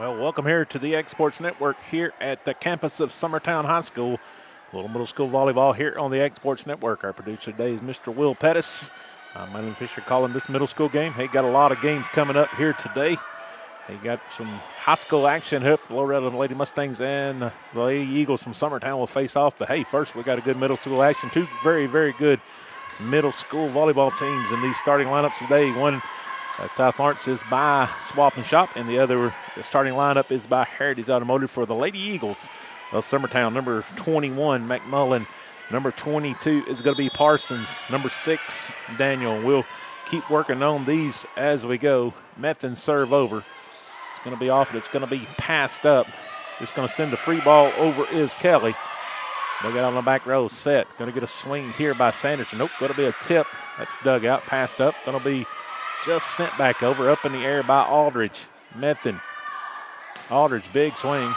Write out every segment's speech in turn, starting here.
Well, welcome here to the X Sports Network here at the campus of Summertown High School. Little middle school volleyball here on the X Sports Network. Our producer today is Mr. Will Pettis. I'm Mylan Fisher calling this middle school game. Hey, got a lot of games coming up here today. Hey, got some high school action here. Loretta Lady Mustangs and the Lady Eagles from Summertown will face off. But, hey, first we got a good middle school action. Two very, very good middle school volleyball teams in these starting lineups today. One South Lawrence is by Swap and Shop, and the other starting lineup is by Heritage Automotive for the Lady Eagles of Summertown. Number 21, McMullen. Number 22 is going to be Parsons. Number 6, Daniel. We'll keep working on these as we go. Method serve over. It's going to be off, and it's going to be passed up. It's going to send the free ball over is Kelly. They'll get on the back row, set. Going to get a swing here by Sanderson. Nope, going to be a tip. That's dug out, passed up. Going to be just sent back over, up in the air by Aldridge. Method. Aldridge, big swing.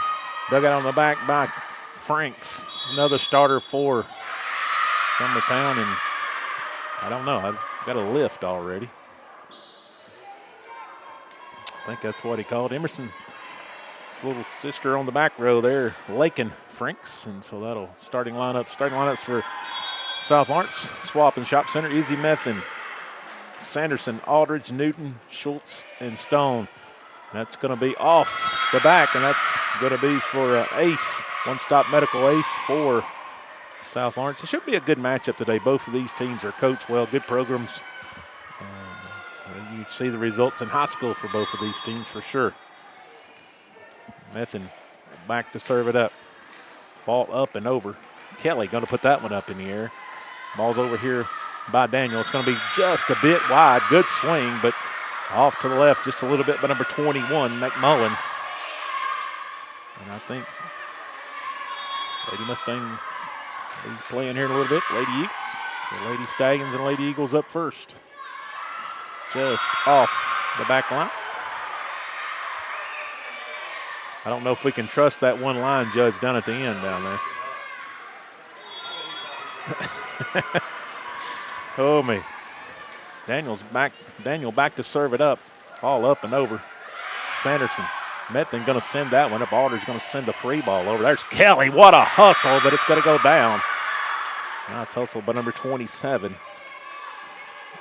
Dug out on the back by Franks. Another starter for Summertown, and I don't know. I've got a lift already. I think that's what he called Emerson. His little sister on the back row there, Lakin Franks, and so that'll starting lineups for South Lawrence. Swap and Shop Center, Easy Method. Sanderson, Aldridge, Newton, Schultz, and Stone. That's going to be off the back, and that's going to be for ace, one-stop medical ace for South Lawrence. It should be a good matchup today. Both of these teams are coached well, good programs. So you see the results in high school for both of these teams for sure. Method back to serve it up. Ball up and over. Kelly going to put that one up in the air. Ball's over here by Daniel. It's going to be just a bit wide. Good swing, but off to the left just a little bit by number 21, McMullen. And I think Lady Mustangs will be playing here in a little bit. Lady Eagles. The Lady Stallions and Lady Eagles up first. Just off the back line. I don't know if we can trust that one line judge down at the end down there. Oh, me. Daniel back to serve it up. Ball up and over. Sanderson. Method going to send that one up. Aldridge going to send the free ball over. There's Kelly. What a hustle, but it's going to go down. Nice hustle by number 27.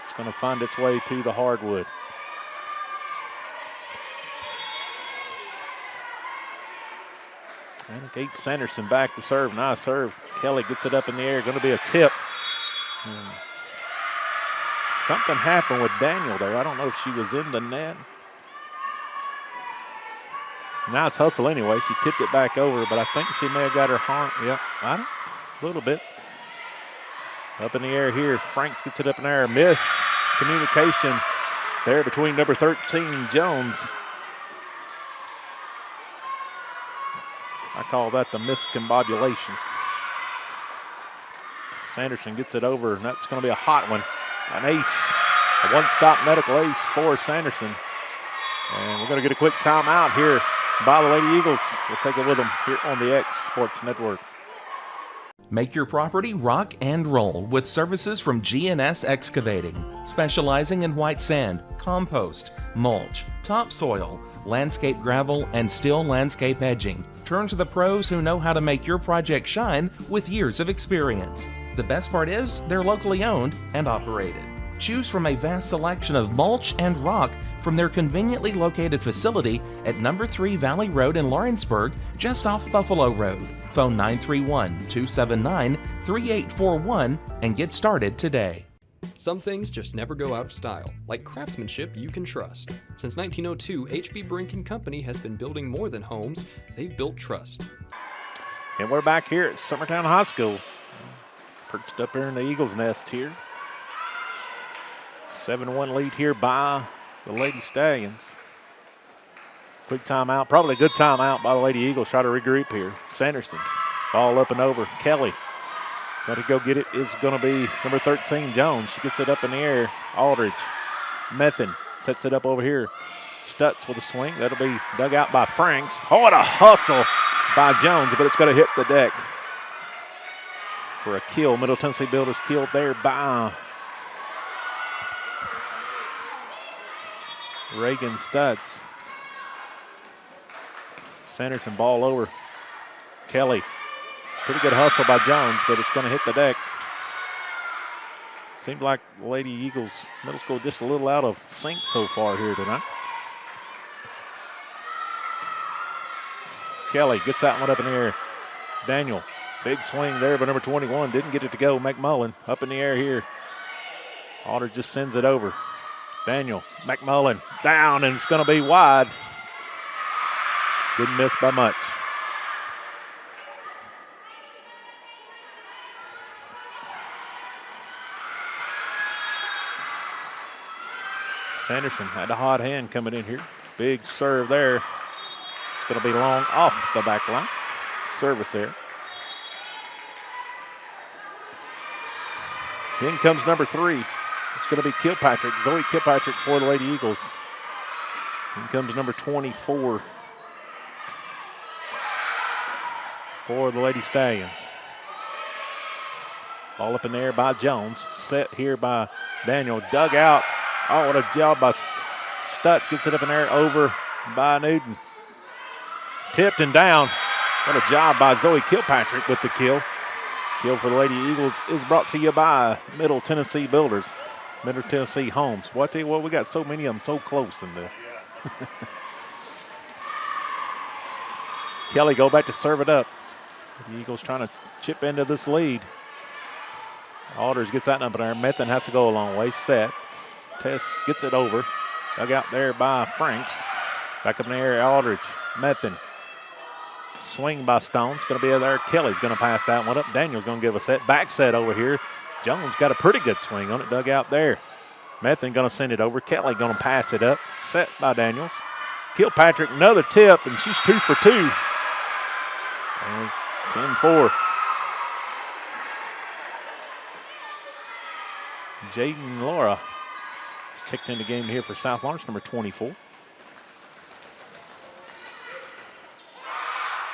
It's going to find its way to the hardwood. And Kate Sanderson back to serve. Nice serve. Kelly gets it up in the air. Going to be a tip. Something happened with Daniel there. I don't know if she was in the net. Nice hustle anyway. She tipped it back over, but I think she may have got her harm. Yep, a little bit. Up in the air here. Franks gets it up in the air. Miss communication there between number 13, Jones. I call that the miscombobulation. Sanderson gets it over, and that's going to be a hot one. An ace, a one-stop medical ace for Sanderson. And we're going to get a quick timeout here by the Lady Eagles. We'll take it with them here on the X Sports Network. Make your property rock and roll with services from G&S Excavating, specializing in white sand, compost, mulch, topsoil, landscape gravel, and steel landscape edging. Turn to the pros who know how to make your project shine with years of experience. The best part is they're locally owned and operated. Choose from a vast selection of mulch and rock from their conveniently located facility at number 3 Valley Road in Lawrenceburg, just off Buffalo Road. Phone 931-279-3841 and get started today. Some things just never go out of style, like craftsmanship you can trust. Since 1902, H.B. Brink & Company has been building more than homes. They've built trust. And we're back here at Summertown High School. Perched up here in the Eagles' nest here. 7-1 lead here by the Lady Stallions. Quick timeout, probably a good timeout by the Lady Eagles. Try to regroup here. Sanderson, ball up and over. Kelly, got to go get it, is going to be number 13, Jones. She gets it up in the air. Aldridge, Method sets it up over here. Stutz with a swing. That'll be dug out by Franks. Oh, what a hustle by Jones, but it's going to hit the deck for a kill. Middle Tennessee Builders killed there by Reagan Stutz. Sanderson ball over. Kelly. Pretty good hustle by Jones, but it's going to hit the deck. Seemed like Lady Eagles Middle School just a little out of sync so far here tonight. Kelly gets that one up in the air. Daniel, big swing there, but number 21 didn't get it to go. McMullen up in the air here. Aldridge just sends it over. Daniel, McMullen down, and it's going to be wide. Didn't miss by much. Sanderson had a hot hand coming in here. Big serve there. It's going to be long off the back line. Service there. In comes number 3. It's going to be Kilpatrick. Zoe Kilpatrick for the Lady Eagles. In comes number 24 for the Lady Stallions. Ball up in the air by Jones. Set here by Daniel. Dug out. Oh, what a job by Stutz. Gets it up in there over by Newton. Tipped and down. What a job by Zoe Kilpatrick with the kill. Kill for the Lady Eagles is brought to you by Middle Tennessee Builders. Middle Tennessee Homes. Well, I tell you what, we got so many of them so close in this. Kelly go back to serve it up. The Eagles trying to chip into this lead. Aldridge gets that number there. Method has to go a long way. Set. Tess gets it over. Dug out there by Franks. Back up in the air, Aldridge. Method. Swing by Stone. It's going to be there. Kelly's going to pass that one up. Daniel's going to give a set. Back set over here. Jones got a pretty good swing on it. Dug out there. Method going to send it over. Kelly going to pass it up. Set by Daniels. Kilpatrick, another tip, and she's 2 for 2. And it's 10-4. Jaden Laura is checked in the game here for South Lawrence, number 24.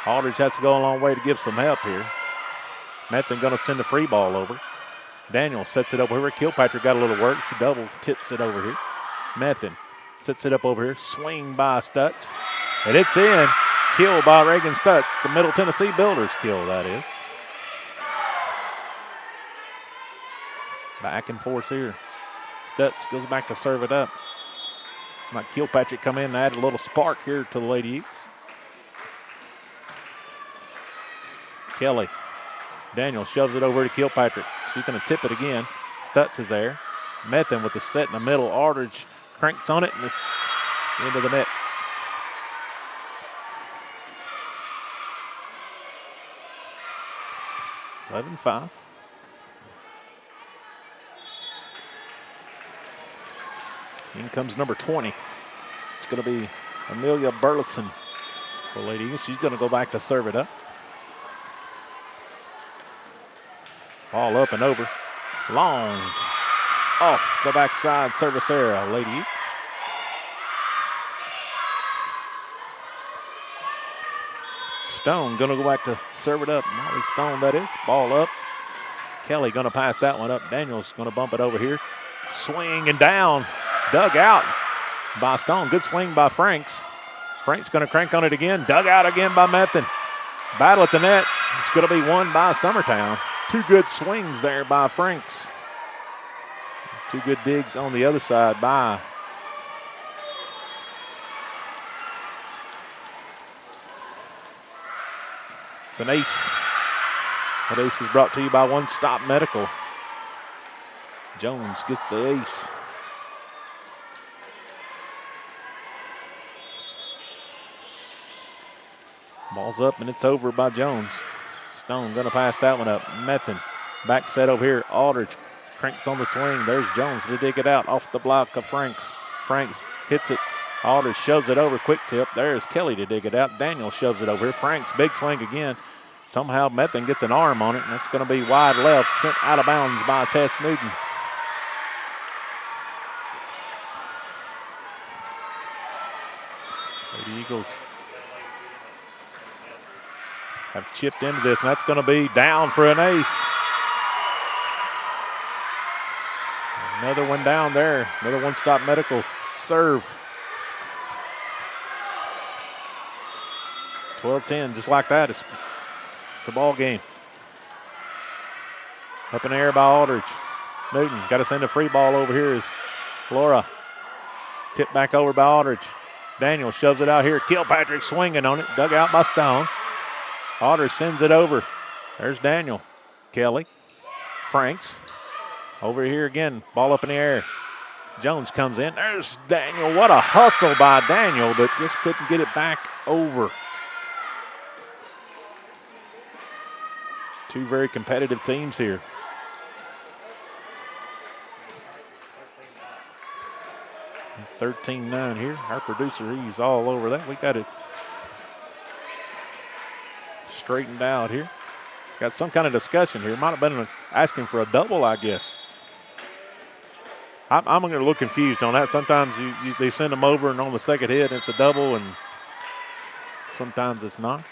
Aldridge has to go a long way to give some help here. Method going to send the free ball over. Daniel sets it up over here. Kilpatrick got a little work. She double tips it over here. Method sets it up over here. Swing by Stutz. And it's in. Kill by Reagan Stutz. The Middle Tennessee Builders kill, that is. Back and forth here. Stutz goes back to serve it up. Might Kilpatrick come in and add a little spark here to the Lady Eagles. Kelly. Daniel shoves it over to Kilpatrick. She's going to tip it again. Stutz is there. Method with the set in the middle. Aldridge cranks on it, and it's into the net. (11-5). In comes number 20. It's going to be Amelia Burleson for Lady Eagles. She's going to go back to serve it up. Ball up and over. Long. Off the backside service area, Lady Eagles. Stone going to go back to serve it up. Molly Stone, that is. Ball up. Kelly going to pass that one up. Daniels going to bump it over here. Swing and down. Dug out by Stone. Good swing by Franks. Franks going to crank on it again. Dug out again by Method. Battle at the net. It's going to be won by Summertown. 2 good swings there by Franks. 2 good digs on the other side by it's an ace. That ace is brought to you by One Stop Medical. Jones gets the ace. Ball's up and it's over by Jones. Stone going to pass that one up. Method back set over here. Aldridge cranks on the swing. There's Jones to dig it out off the block of Franks. Franks hits it. Aldridge shoves it over. Quick tip. There's Kelly to dig it out. Daniel shoves it over here. Franks big swing again. Somehow Method gets an arm on it, and it's going to be wide left. Sent out of bounds by Tess Newton. The Eagles have chipped into this, and that's going to be down for an ace. Another one down there. Another One Stop Medical serve. 12-10, just like that. It's the ball game. Up in the air by Aldridge. Newton got to send a free ball over here as Laura. Tipped back over by Aldridge. Daniel shoves it out here. Kilpatrick swinging on it. Dug out by Stone. Aldridge sends it over. There's Daniel. Kelly. Franks. Over here again. Ball up in the air. Jones comes in. There's Daniel. What a hustle by Daniel, but just couldn't get it back over. Two very competitive teams here. It's 13-9 here. Our producer, he's all over that. We got it straightened out here. Got some kind of discussion here. Might have been asking for a double, I guess. I'm going to look confused on that. Sometimes they send them over, and on the second hit, it's a double, and sometimes it's not.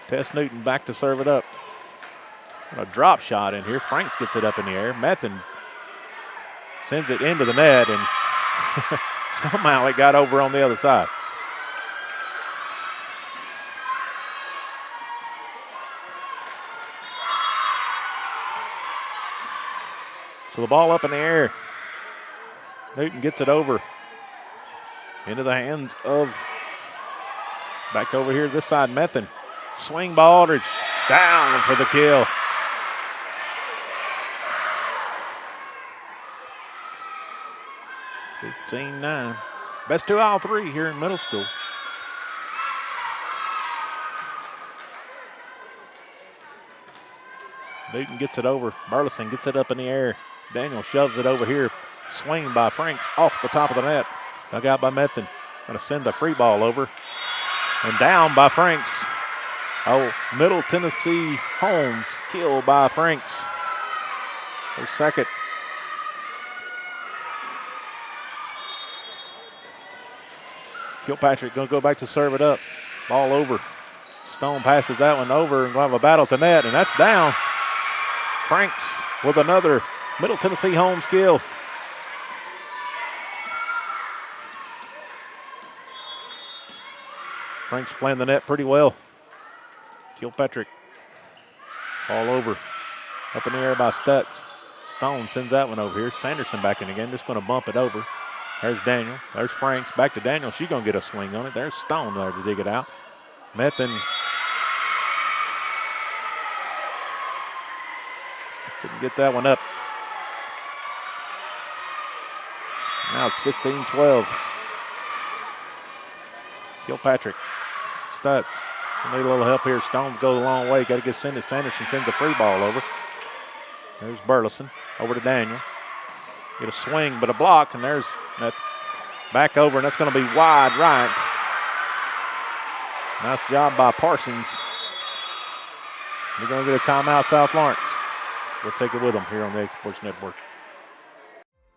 Tess Newton back to serve it up. A drop shot in here. Franks gets it up in the air. Method sends it into the net, and somehow it got over on the other side. So the ball up in the air. Newton gets it over into the hands of, back over here this side, Method. Swing ball, Aldridge down for the kill. (15-9). Best 2 out of 3 here in middle school. Newton gets it over. Burleson gets it up in the air. Daniel shoves it over here. Swing by Franks off the top of the net. Dug out by Method. Going to send the free ball over. And down by Franks. Oh, Middle Tennessee Holmes killed by Franks. Her second. Kilpatrick going to go back to serve it up. Ball over. Stone passes that one over and going to have a battle at the net, and that's down. Franks with another Middle Tennessee Holmes kill. Franks playing the net pretty well. Kilpatrick, all over. Up in the air by Stutz. Stone sends that one over here. Sanderson back in again, just going to bump it over. There's Daniel. There's Franks. Back to Daniel. She's going to get a swing on it. There's Stone there to dig it out. Method couldn't get that one up. Now it's 15-12. Kilpatrick. Stutz. Need a little help here. Stones go a long way. Got to get sent. Sanderson sends a free ball over. There's Burleson. Over to Daniel. Get a swing, but a block, and there's that back over, and that's going to be wide right. Nice job by Parsons. We're going to get a timeout, South Lawrence. We'll take it with them here on the Egg Sports Network.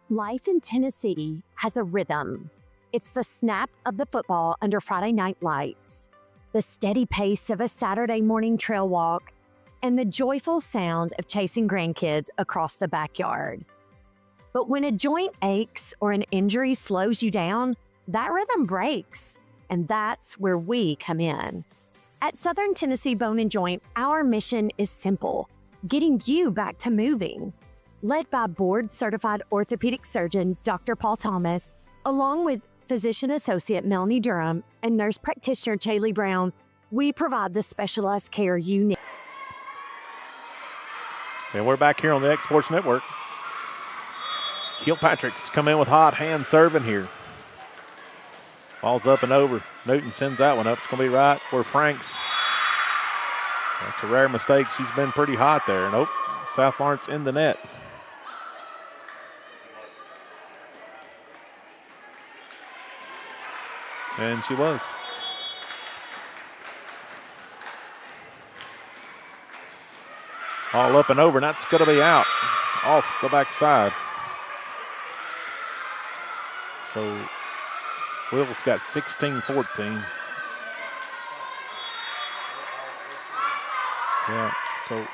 Life in Tennessee has a rhythm. It's the snap of the football under Friday night lights, the steady pace of a Saturday morning trail walk, and the joyful sound of chasing grandkids across the backyard. But when a joint aches or an injury slows you down, that rhythm breaks, and that's where we come in. At Southern Tennessee Bone and Joint, our mission is simple: getting you back to moving. Led by board-certified orthopedic surgeon Dr. Paul Thomas, along with physician associate Melanie Durham and nurse practitioner Chaley Brown, we provide the specialized care you need. And we're back here on the X Sports Network. Kilpatrick's come in with hot hand serving here. Ball's up and over. Newton sends that one up. It's going to be right where Franks. That's a rare mistake. She's been pretty hot there. Nope. South Lawrence in the net. And she was. All up and over, and that's going to be out off the backside. So Will's got 16-14. Yeah, so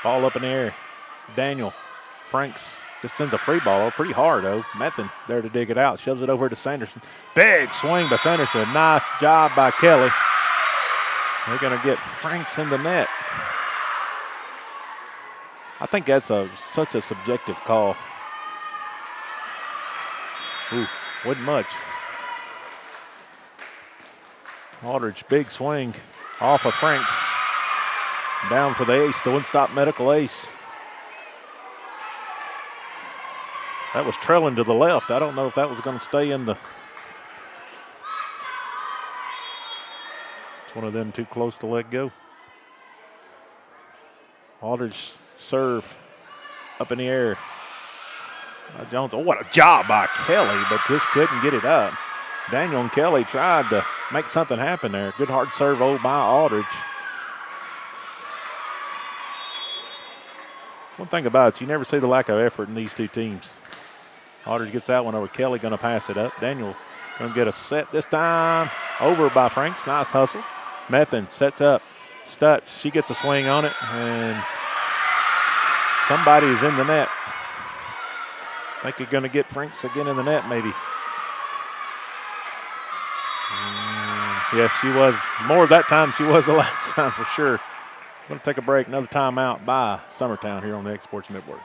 ball up in the air. Daniel, Franks Just sends a free ball pretty hard, though. Method there to dig it out. Shoves it over to Sanderson. Big swing by Sanderson. Nice job by Kelly. They're going to get Franks in the net. I think that's such a subjective call. Ooh, wasn't much. Aldridge, big swing off of Franks. Down for the ace, the one-stop medical ace. That was trailing to the left. I don't know if that was going to stay in the. It's one of them too close to let go. Aldridge serve up in the air. Jones, oh, what a job by Kelly, but just couldn't get it up. Daniel and Kelly tried to make something happen there. Good hard serve by Aldridge. One thing about it, you never see the lack of effort in these two teams. Aldridge gets that one over. Kelly going to pass it up. Daniel going to get a set this time. Over by Franks. Nice hustle. Method sets up. Stutz, she gets a swing on it, and somebody is in the net. I think you're going to get Franks again in the net, maybe. Yes, she was. More that time she was the last time for sure. Going to take a break. Another timeout by Summertown here on the Exports Network.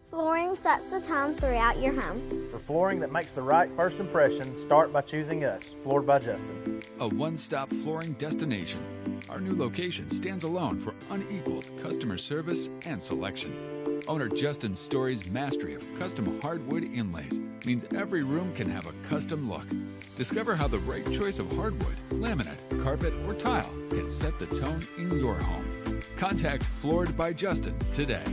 Flooring sets the tone throughout your home. For flooring that makes the right first impression, start by choosing us, Floored by Justin. A one-stop flooring destination. Our new location stands alone for unequaled customer service and selection. Owner Justin Story's mastery of custom hardwood inlays means every room can have a custom look. Discover how the right choice of hardwood, laminate, carpet, or tile can set the tone in your home. Contact Floored by Justin today.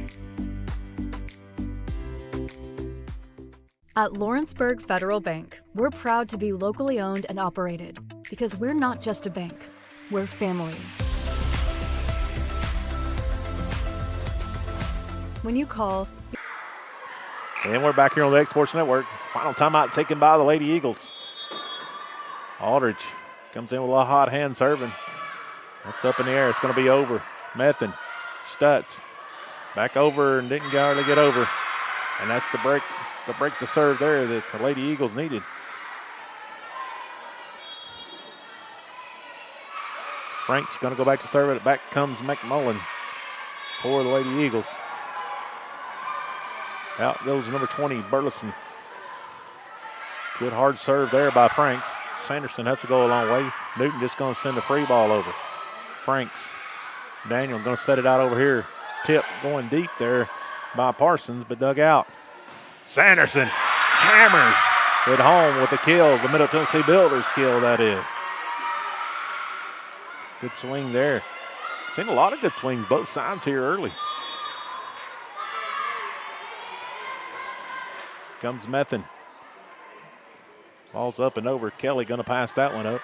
At Lawrenceburg Federal Bank, we're proud to be locally owned and operated because we're not just a bank, we're family. When you call... And we're back here on the Exports Network. Final timeout taken by the Lady Eagles. Aldridge comes in with a hot hand serving. That's up in the air. It's going to be over. Method, Stutz, back over and didn't hardly get over. And that's the break the serve there that the Lady Eagles needed. Frank's going to go back to serve it. Back comes McMullen for the Lady Eagles. Out goes number 20, Burleson. Good hard serve there by Franks. Sanderson has to go a long way. Newton just going to send a free ball over. Franks. Daniel going to set it out over here. Tip going deep there by Parsons, but dug out. Sanderson hammers it home with a kill. The Middle Tennessee Builders kill, that is. Good swing there. Seen a lot of good swings, both sides here early. Comes Method. Ball's up and over. Kelly going to pass that one up.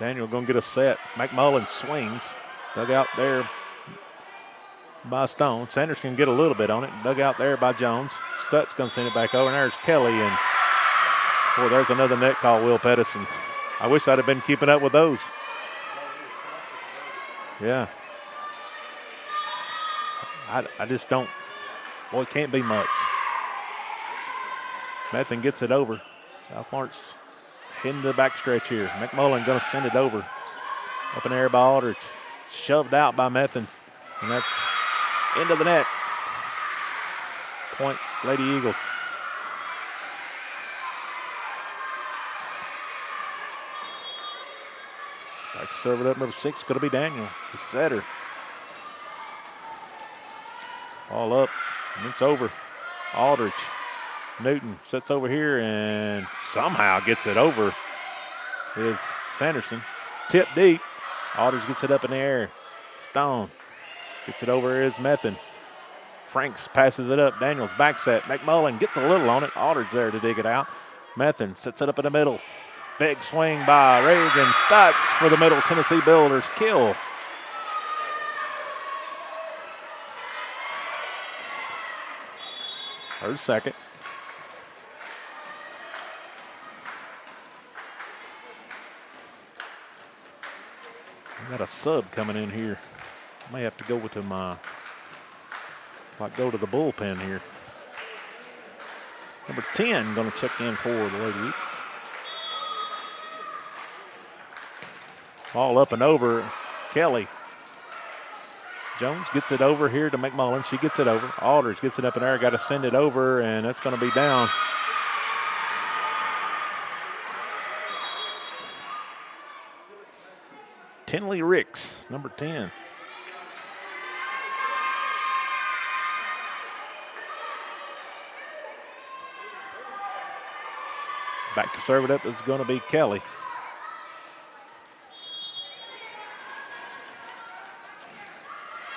Daniel going to get a set. McMullen swings. Dug out there by Stone. Sanderson can get a little bit on it. Dug out there by Jones. Stutz going to send it back over. And there's Kelly. And, boy, there's another net call, Will Pettis. And I wish I'd have been keeping up with those. Yeah. I just don't. Boy, it can't be much. Method gets it over. South Lawrence hitting the backstretch here. McMullen going to send it over. Up in the air by Aldridge. Shoved out by Method. And that's into the net. Point, Lady Eagles. Back to serve it up. Number 6 going to be Daniel, the setter. All up. And it's over. Aldridge. Newton sets over here and somehow gets it over. Is Sanderson. Tip deep. Aldridge gets it up in the air. Stone gets it over his Method. Franks passes it up. Daniels back set. McMullen gets a little on it. Aldridge there to dig it out. Method sets it up in the middle. Big swing by Reagan Stutz for the Middle Tennessee Builders kill. Her second. Got a sub coming in here. I may have to go with my, go to the bullpen here. Number 10 going to check in for the Lady Eagles. Ball up and over. Kelly. Jones gets it over here to McMullen. She gets it over. Aldridge gets it up in there. Got to send it over, and that's going to be down. Tinley Ricks, number 10. Back to serve it up is going to be Kelly.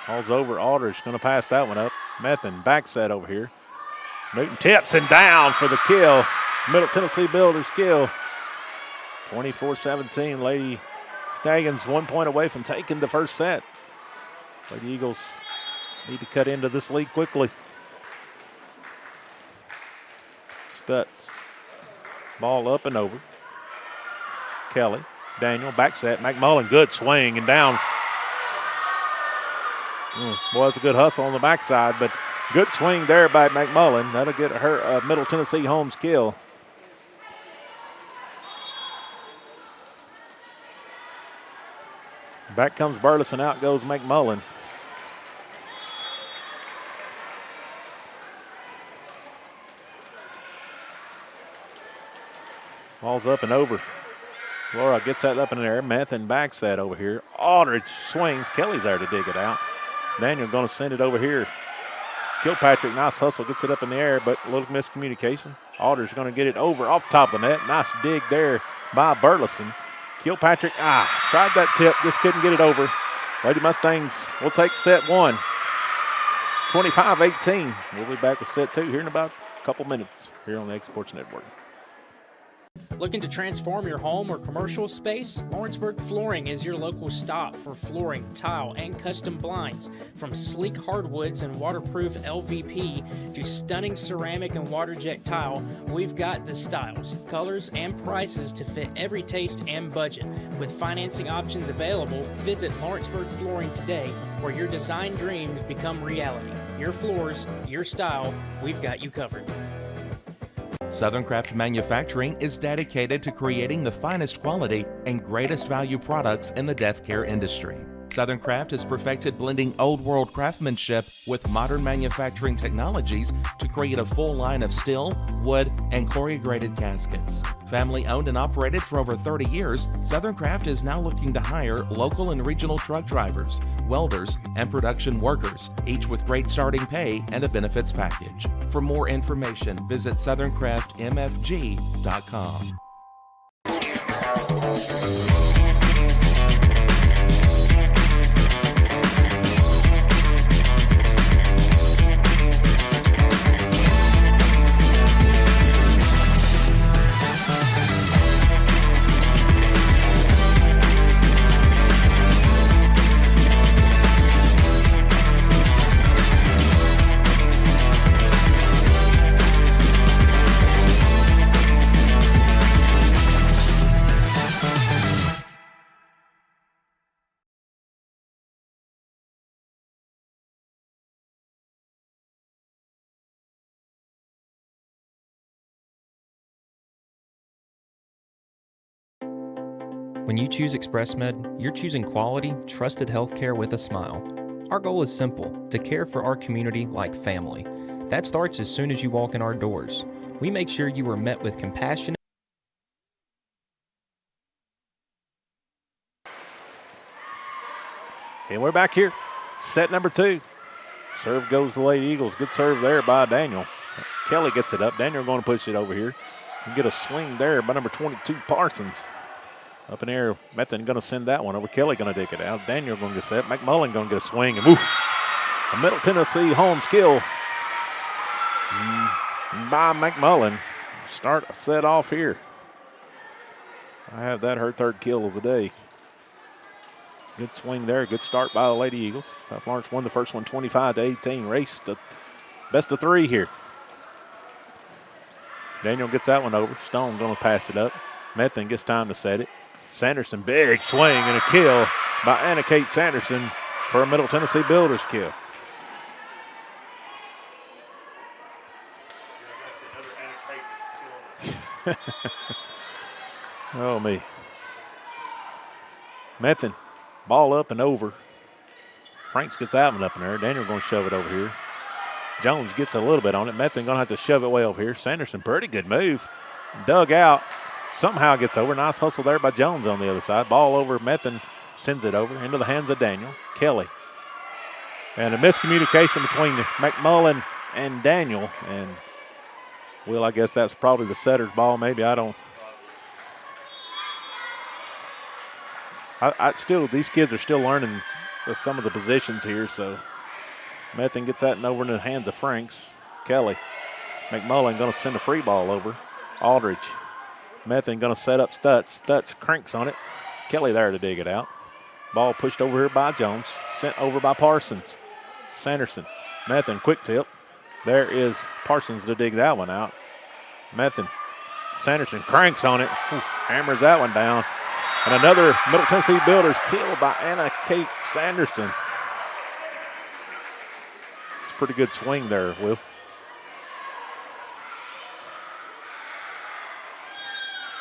Ball's over. Aldridge going to pass that one up. Methan back set over here. Newton tips and down for the kill. Middle Tennessee Builders kill. 24-17. Lady Stagons 1 point away from taking the first set. Lady Eagles need to cut into this lead quickly. Stutz. Ball up and over. Kelly. Daniel back set. McMullen good swing and down. Was a good hustle on the backside, but good swing there by McMullen. That'll get her Middle Tennessee Holmes kill. Back comes Burleson, out goes McMullen. Ball's up and over. Laura gets that up in the air. Methan backs that over here. Aldridge swings. Kelly's there to dig it out. Daniel going to send it over here. Kilpatrick, nice hustle, gets it up in the air, but a little miscommunication. Aldridge going to get it over off the top of the net. Nice dig there by Burleson. Kilpatrick, tried that tip, just couldn't get it over. Lady Mustangs will take set one. 25-18. We'll be back with set two here in about a couple minutes here on the X Sports Network. Looking to transform your home or commercial space? Lawrenceburg Flooring is your local stop for flooring, tile, and custom blinds. From sleek hardwoods and waterproof LVP to stunning ceramic and water jet tile, we've got the styles, colors, and prices to fit every taste and budget. With financing options available, visit Lawrenceburg Flooring today, where your design dreams become reality. Your floors, your style, we've got you covered. Southern Craft Manufacturing is dedicated to creating the finest quality and greatest value products in the death care industry. Southern Craft has perfected blending old world craftsmanship with modern manufacturing technologies to create a full line of steel, wood, and corrugated caskets. Family owned and operated for over 30 years, Southern Craft is now looking to hire local and regional truck drivers, welders, and production workers, each with great starting pay and a benefits package. For more information, visit SouthernCraftMFG.com. When you choose ExpressMed, you're choosing quality, trusted healthcare with a smile. Our goal is simple, to care for our community like family. That starts as soon as you walk in our doors. We make sure you are met with compassion. And we're back here. Set number two. Serve goes the Lady Eagles. Good serve there by Daniel. Kelly gets it up. Daniel going to push it over here. And get a swing there by number 22, Parsons. Up in the air, Methan going to send that one over. Kelly going to dig it out. Daniel going to get set. McMullen going to get a swing. And woof, a Middle Tennessee Holmes kill by McMullen. Start a set off here. I have that her third kill of the day. Good swing there. Good start by the Lady Eagles. South Lawrence won the first one 25-18. Race to best of three here. Daniel gets that one over. Stone going to pass it up. Methan gets time to set it. Sanderson, big swing and a kill by Anna Kate Sanderson for a Middle Tennessee Builders kill. Oh, me. Method, ball up and over. Franks gets that one up in there. Daniel going to shove it over here. Jones gets a little bit on it. Method going to have to shove it way over here. Sanderson, pretty good move. Dug out. Somehow gets over. Nice hustle there by Jones on the other side. Ball over. Method sends it over into the hands of Daniel. Kelly. And a miscommunication between McMullen and Daniel. And, well, I guess that's probably the setter's ball. Maybe. I don't. These kids are still learning some of the positions here, so Method gets that over into the hands of Franks. Kelly. McMullen going to send a free ball over. Aldridge. Method going to set up Stutz. Stutz cranks on it. Kelly there to dig it out. Ball pushed over here by Jones. Sent over by Parsons. Sanderson. Method, quick tip. There is Parsons to dig that one out. Method. Sanderson cranks on it. Hammers that one down. And another Middle Tennessee Builders kill by Anna Kate Sanderson. It's a pretty good swing there, Will.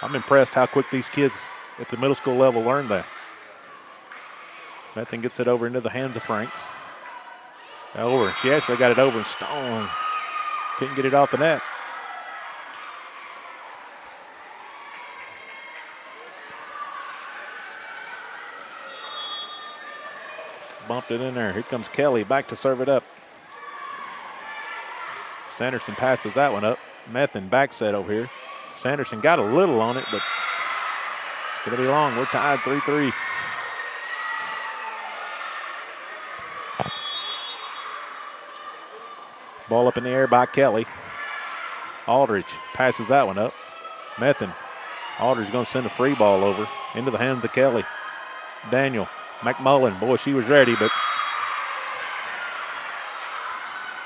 I'm impressed how quick these kids at the middle school level learn that. Method gets it over into the hands of Franks. Over. She actually got it over and Stone couldn't get it off the net. Bumped it in there. Here comes Kelly back to serve it up. Sanderson passes that one up. Method back set over here. Sanderson got a little on it, but it's going to be long. We're tied 3-3. Ball up in the air by Kelly. Aldridge passes that one up. Method. Aldridge going to send a free ball over into the hands of Kelly. Daniel. McMullen, boy, she was ready, but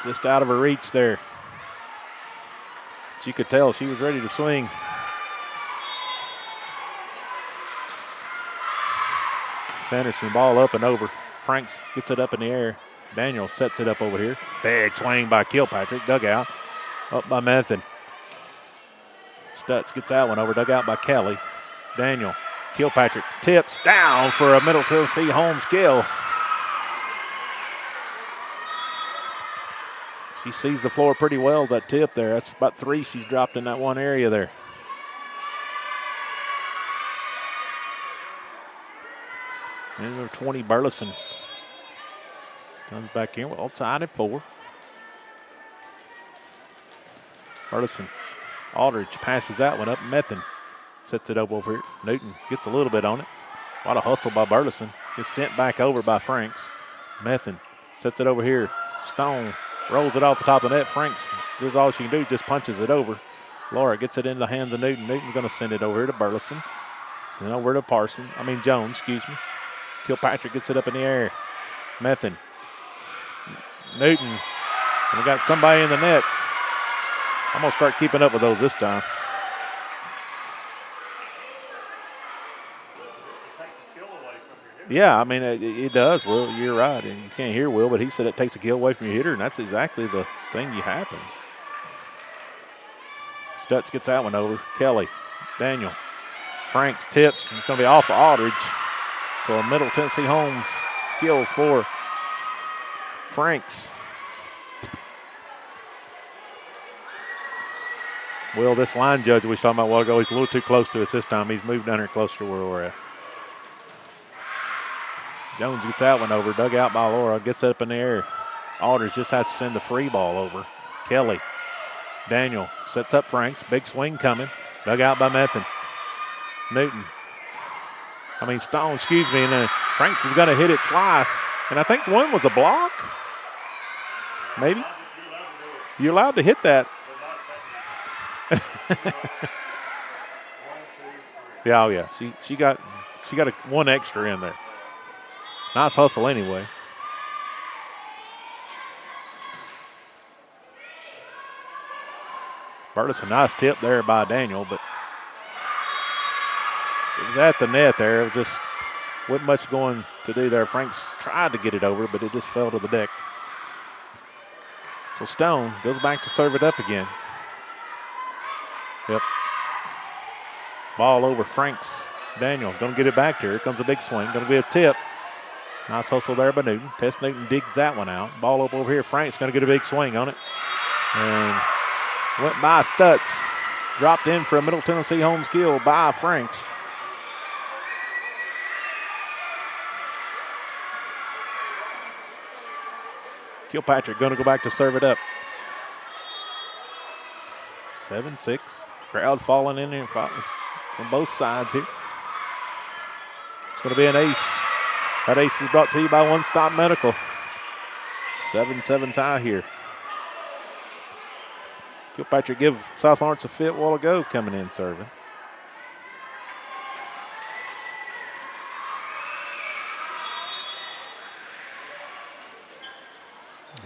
just out of her reach there. But you could tell she was ready to swing. Sanderson, ball up and over. Franks gets it up in the air. Daniel sets it up over here. Big swing by Kilpatrick, dug out. Up by Method. Stutz gets that one over, dug out by Kelly. Daniel. Kilpatrick tips down for a Middle Tennessee home skill. She sees the floor pretty well, that tip there. That's about 3 she's dropped in that one area there. And number 20, Burleson. Comes back in. We're all tied at 4. Burleson. Aldridge passes that one up. Method. Sets it up over here. Newton gets a little bit on it. A lot of hustle by Burleson. Just sent back over by Franks. Method sets it over here. Stone rolls it off the top of the net. Franks does all she can do, just punches it over. Laura gets it into the hands of Newton. Newton's going to send it over here to Burleson. Then over to Jones, excuse me. Kilpatrick gets it up in the air. Method. Newton. And we got somebody in the net. I'm going to start keeping up with those this time. Yeah, I mean, it does, Will. You're right. And you can't hear Will, but he said it takes a kill away from your hitter, and that's exactly the thing that happens. Stutz gets that one over. Kelly, Daniel, Franks tips. It's going to be off of Aldridge. So a Middle Tennessee Homes kill for Franks. Will, this line judge we was talking about a while ago, he's a little too close to us this time. He's moved down here closer to where we're at. Jones gets that one over, dug out by Laura, gets up in the air. Aldridge just has to send the free ball over. Kelly, Daniel sets up Franks, big swing coming, dug out by Method. Stone, excuse me, and then Franks is going to hit it twice. And I think one was a block, maybe? You're allowed to hit that. Yeah, oh yeah, she got one extra in there. Nice hustle anyway. Burleson, nice tip there by Daniel, but it was at the net there. It was just wasn't much going to do there. Franks tried to get it over, but it just fell to the deck. So Stone goes back to serve it up again. Yep. Ball over Franks. Daniel going to get it back to her. Here comes a big swing. Going to be a tip. Nice hustle there by Newton. Tess Newton digs that one out. Ball up over here. Frank's going to get a big swing on it. And went by Stutz. Dropped in for a Middle Tennessee home kill by Franks. Kilpatrick going to go back to serve it up. 7-6. Crowd falling in here from both sides here. It's going to be an ace. That ace is brought to you by One Stop Medical. 7-7 tie here. Kilpatrick give South Lawrence a fit while ago coming in serving.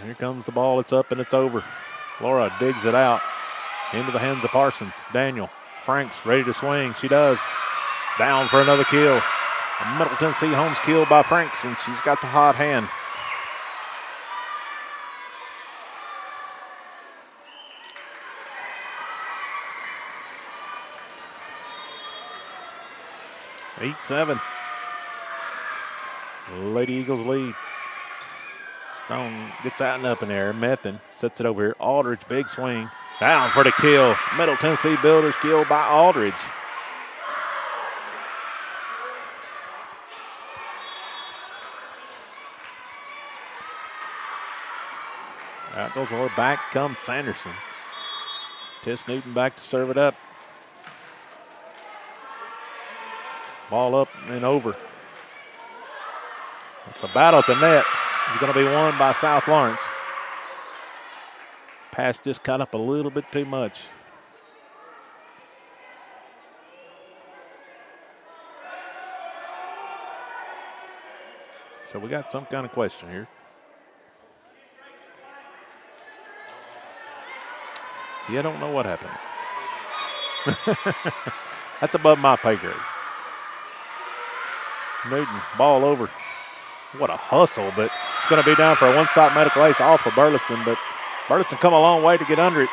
Here comes the ball. It's up and it's over. Laura digs it out into the hands of Parsons. Daniel Franks ready to swing. She does. Down for another kill. A Middle Tennessee Holmes kill by Franks, and she's got the hot hand. Eight, 7. Lady Eagles lead. Stone gets out and up in there. Methan sets it over here. Aldridge, big swing. Down for the kill. Middle Tennessee Builders killed by Aldridge. Out goes Laura. Back comes Sanderson. Tess Newton back to serve it up. Ball up and over. It's a battle at the net. It's going to be won by South Lawrence. Pass just cut up a little bit too much. So we got some kind of question here. Yeah, I don't know what happened. That's above my pay grade. Newton, ball over. What a hustle, but it's going to be down for a one-stop medical ace off of Burleson, but Burleson come a long way to get under it.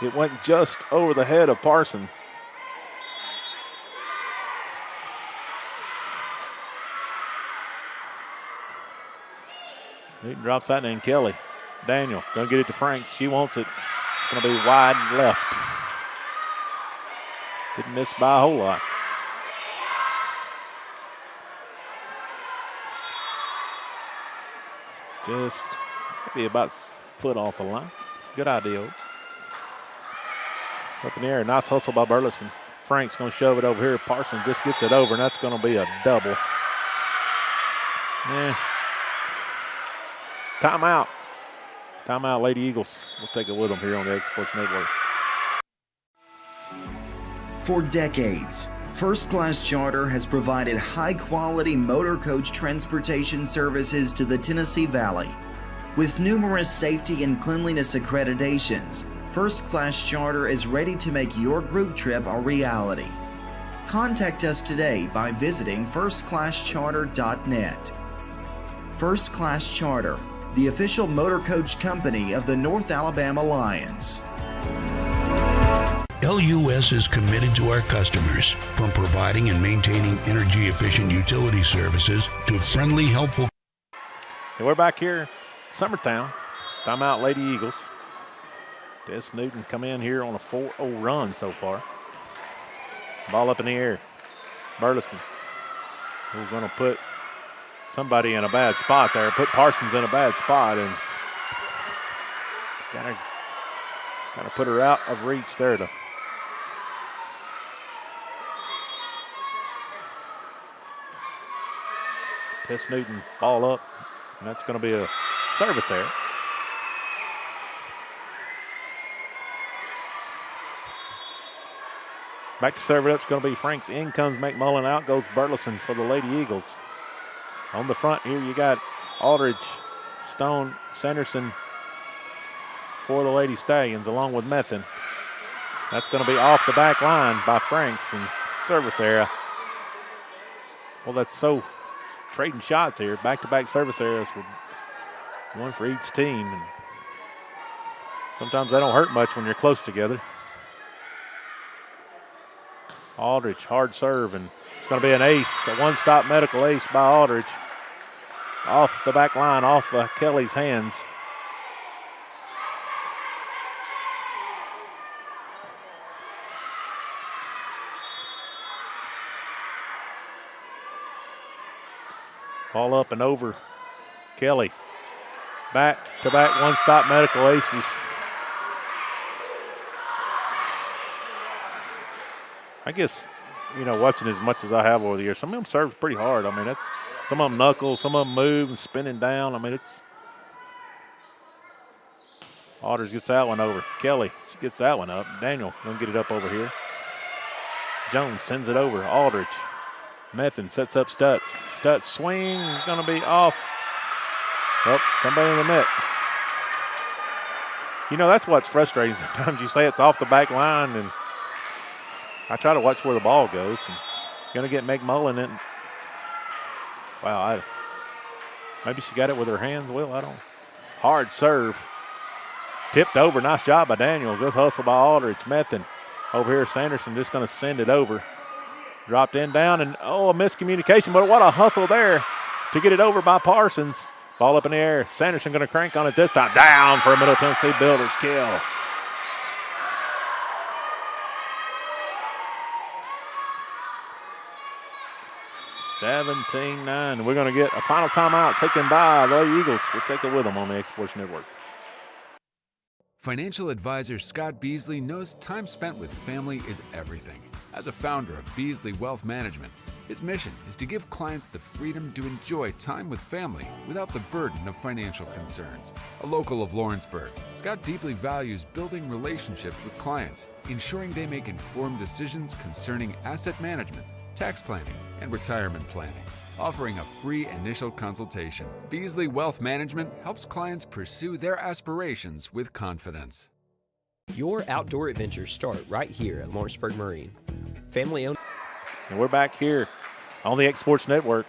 It went just over the head of Parson. Newton drops that in. Kelly. Daniel going to get it to Frank. She wants it. It's going to be wide left. Didn't miss by a whole lot. Just maybe about a foot off the line. Good idea. Up in the air. Nice hustle by Burleson. Frank's going to shove it over here. Parsons just gets it over, and that's going to be a double. Timeout. Timeout, Lady Eagles. We'll take it with them here on the X Sports Network. For decades, First Class Charter has provided high-quality motor coach transportation services to the Tennessee Valley. With numerous safety and cleanliness accreditations, First Class Charter is ready to make your group trip a reality. Contact us today by visiting firstclasscharter.net. First Class Charter, the official motor coach company of the North Alabama Lions. LUS is committed to our customers, from providing and maintaining energy-efficient utility services to friendly, helpful. And we're back here, Summertown. Timeout, Lady Eagles. Tess Newton come in here on a 4-0 run so far. Ball up in the air. Burleson. We're going to put somebody in a bad spot there. Put Parsons in a bad spot and kind of put her out of reach there to Tess Newton, ball up, and that's going to be a service error. Back to serve it up, it's going to be Franks. In comes McMullen, out goes Burleson for the Lady Eagles. On the front here, you got Aldridge, Stone, Sanderson for the Lady Stallions, along with Methan. That's going to be off the back line by Franks and service area. Well, that's so trading shots here. Back-to-back service areas, for one for each team. And sometimes they don't hurt much when you're close together. Aldridge, hard serve, and it's going to be an ace, a one-stop medical ace by Aldridge. Off the back line, off Kelly's hands. Ball up and over. Kelly. Back-to-back one-stop medical aces. I guess, watching as much as I have over the years, some of them serve pretty hard. I mean, that's some of them knuckles, some of them move and spinning down. I mean, it's Aldridge gets that one over. Kelly, she gets that one up. Daniel gonna get it up over here. Jones sends it over. Aldridge. Method sets up Stutz. Stutz swing is going to be off. Oh, somebody in the net. That's what's frustrating. Sometimes you say it's off the back line, and I try to watch where the ball goes. And going to get McMullen in. Wow, maybe she got it with her hands. Well, I don't. Hard serve. Tipped over. Nice job by Daniel. Good hustle by Aldridge. Method over here. Sanderson just going to send it over. Dropped in, down, and a miscommunication, but what a hustle there to get it over by Parsons. Ball up in the air. Sanderson going to crank on it this time. Down for a Middle Tennessee Builders kill. (17-9). We're going to get a final timeout taken by the Lady Eagles. We'll take it with them on the X Sports Network. Financial advisor Scott Beasley knows time spent with family is everything. As a founder of Beasley Wealth Management, his mission is to give clients the freedom to enjoy time with family without the burden of financial concerns. A local of Lawrenceburg, Scott deeply values building relationships with clients, ensuring they make informed decisions concerning asset management, tax planning, and retirement planning. Offering a free initial consultation, Beasley Wealth Management helps clients pursue their aspirations with confidence. Your outdoor adventures start right here at Lawrenceburg Marine. Family owned. And we're back here on the X Sports Network.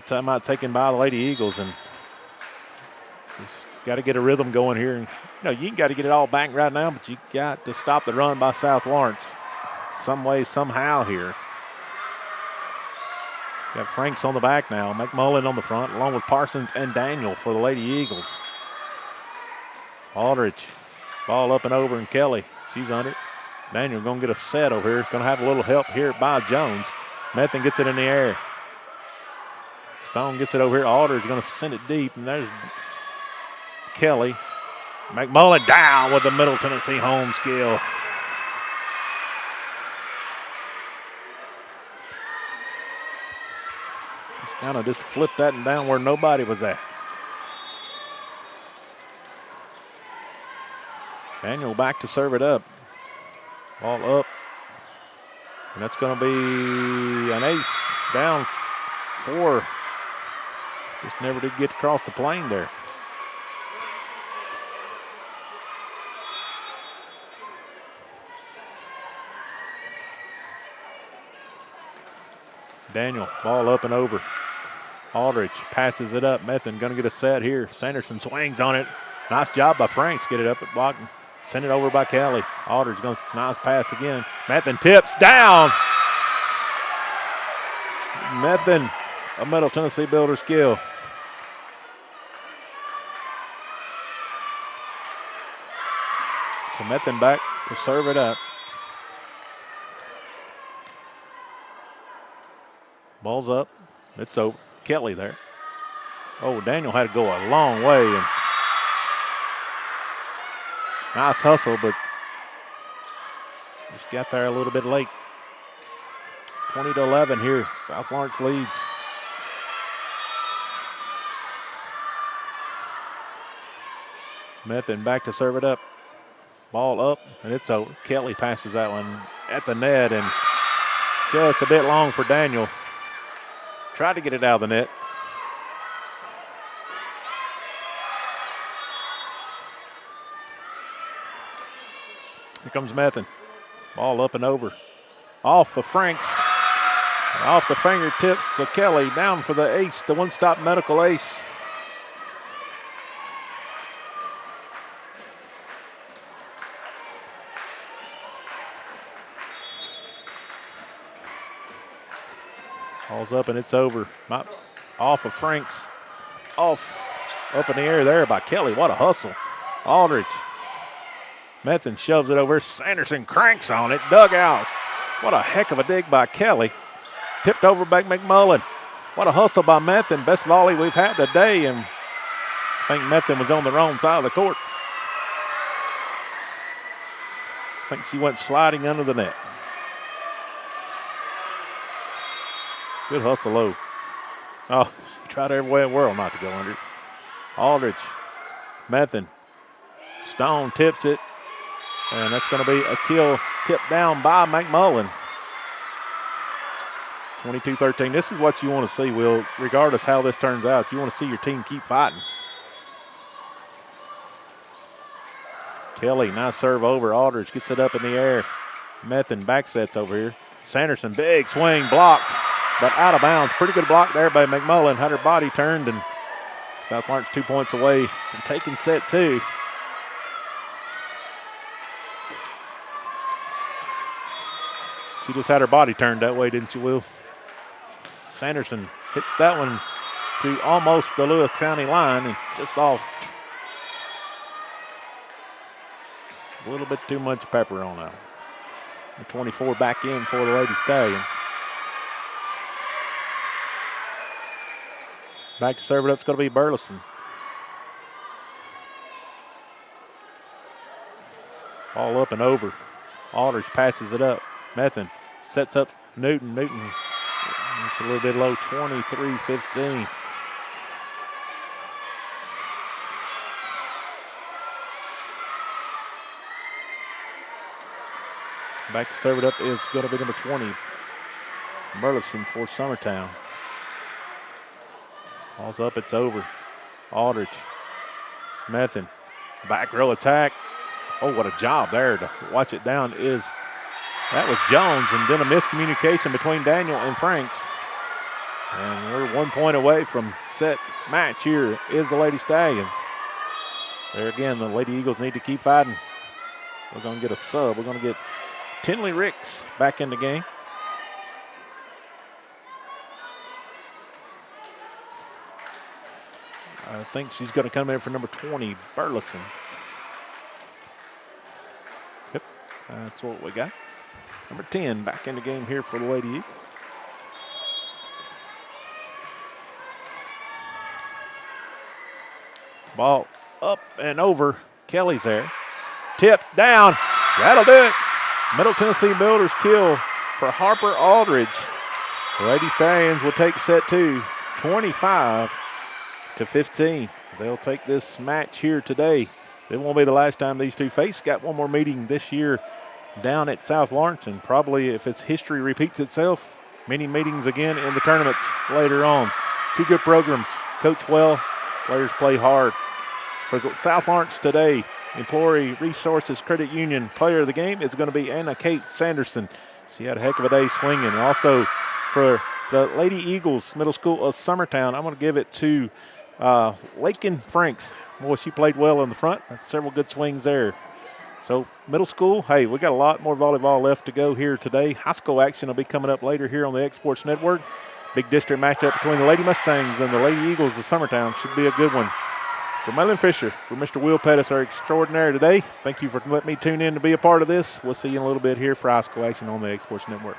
Timeout taken by the Lady Eagles, and just got to get a rhythm going here. And you got to get it all back right now, but you got to stop the run by South Lawrence some way, somehow here. Got Franks on the back now. McMullen on the front, along with Parsons and Daniel for the Lady Eagles. Aldridge, ball up and over, and Kelly, she's under it. Daniel going to get a set over here. Going to have a little help here by Jones. Method gets it in the air. Stone gets it over here. Aldridge going to send it deep, and there's Kelly. McMullen down with the Middle Tennessee home skill. Kind of just flipped that and down where nobody was at. Daniel back to serve it up. Ball up. And that's going to be an ace. Down 4. Just never did get across the plane there. Daniel, ball up and over. Aldridge passes it up. Method going to get a set here. Sanderson swings on it. Nice job by Franks. Get it up at block. Send it over by Kelly. Aldridge going to nice pass again. Method tips down. Method, a Middle Tennessee Builder skill. So Method back to serve it up. Ball's up. It's over. Kelly there. Oh, Daniel had to go a long way. And nice hustle, but just got there a little bit late. 20-11 here. South Lawrence leads. Method back to serve it up. Ball up, and it's over. Kelly passes that one at the net, and just a bit long for Daniel. Tried to get it out of the net. Here comes Method. Ball up and over. Off of Franks. Off the fingertips of Kelly. Down for the ace, the one-stop medical ace. Ball's up and it's over. Not off of Franks. Off up in the air there by Kelly. What a hustle. Aldridge. Method shoves it over. Sanderson cranks on it. Dug out. What a heck of a dig by Kelly. Tipped over by McMullen. What a hustle by Method. Best volley we've had today. And I think Method was on the wrong side of the court. I think she went sliding under the net. Good hustle low. Oh, she tried every way in the world not to go under. Aldridge. Method. Stone tips it. And that's going to be a kill tipped down by McMullen. 22-13. This is what you want to see, Will, regardless how this turns out. You want to see your team keep fighting. Kelly, nice serve over. Aldridge gets it up in the air. Method back sets over here. Sanderson, big swing, blocked, but out of bounds. Pretty good block there by McMullen. Had her body turned, and South Lawrence 2 points away from taking set two. She just had her body turned that way, didn't you, Will? Sanderson hits that one to almost the Lewis County line and just off. A little bit too much pepper on that. The 24 back in for the Lady Stallions. Back to serve it up, it's going to be Burleson. Ball up and over. Aldridge passes it up. Method sets up Newton. Newton, it's a little bit low, 23-15. Back to serve it up is going to be number 20, Burleson for Summertown. Ball's up, it's over. Aldridge, Method, back row attack. Oh, what a job there to watch it down is. That was Jones, and then a miscommunication between Daniel and Franks. And we're 1 point away from set match here is the Lady Stallions. There again, the Lady Eagles need to keep fighting. We're going to get a sub. We're going to get Tinley Ricks back in the game. I think she's going to come in for number 20, Burleson. Yep, that's what we got. Number 10 back in the game here for the Lady Eagles. Ball up and over. Kelly's there. Tip down. That'll do it. Middle Tennessee Builders kill for Harper Aldridge. The Lady Stallions will take set two, 25-15. They'll take this match here today. It won't be the last time these two face. Got one more meeting this year down at South Lawrence, and probably if its history repeats itself, many meetings again in the tournaments later on. Two good programs. Coach well, players play hard. For South Lawrence today, Employee Resources Credit Union player of the game is going to be Anna Kate Sanderson. She had a heck of a day swinging. And also for the Lady Eagles Middle School of Summertown, I'm going to give it to Lakin Franks. Boy, she played well in the front. That's several good swings there. So middle school, hey, we got a lot more volleyball left to go here today. High school action will be coming up later here on the X Sports Network. Big district matchup between the Lady Mustangs and the Lady Eagles of Summertown. Should be a good one. For Maylin Fisher, for Mr. Will Pettis, our extraordinaire today, thank you for letting me tune in to be a part of this. We'll see you in a little bit here for high school action on the X Sports Network.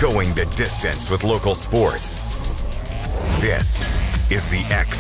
Going the distance with local sports. This is the X